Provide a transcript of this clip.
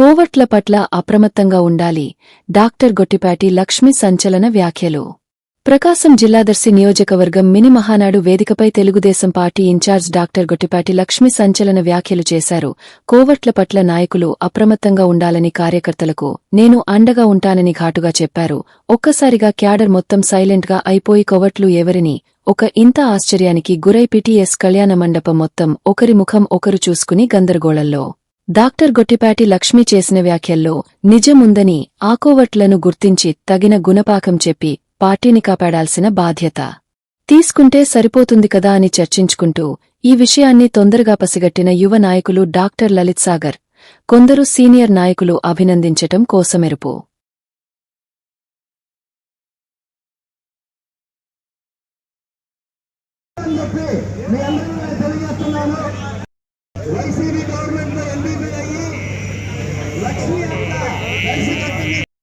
కోవట్ల పట్ల అప్రమత్తంగా ఉండాలి. డాక్టర్ గొట్టిపాటి లక్ష్మి సంచలన వ్యాఖ్యలు. ప్రకాశం జిల్లాదర్శి నియోజకవర్గం మినీ మహానాడు వేదికపై Telugu Desam party incharge doctor Gottipati Lakshmi సంచలన వ్యాఖ్యలు చేశారు. కోవట్ల పట్ల నాయకులు అప్రమత్తంగా ఉండాలని, కార్యకర్తలకు నేను అండగా ఉంటానని ఘాటుగా చెప్పారు. ఒక్కసారిగా క్యాడర్ మొత్తం సైలెంట్గా అయిపోయి కోవట్లు ఎవరిని ఒక ఇంత ఆశ్చర్యానికి గురై పిటిఎస్ కళ్యాణ మండపం మొత్తం ఒకరి ముఖం ఒకరు చూసుకుని గందరగోళంలో. డాక్టర్ గొట్టిపాటి లక్ష్మి చేసిన వ్యాఖ్యల్లో నిజముందని, ఆ కోవట్లను గుర్తించి తగిన గుణపాఠం చెప్పి పార్టీని కాపాడాల్సిన బాధ్యత తీసుకుంటే సరిపోతుంది కదా అని చర్చించుకుంటూ ఈ విషయాన్ని తొందరగా పసిగట్టిన యువ నాయకులు డాక్టర్ లలిత్ సాగర్, కొందరు సీనియర్ నాయకులు అభినందించటం కోసమెరుపు. వైసీపీ గవర్నమెంట్ లో ఎంపీ అయ్యి లక్ష్మీ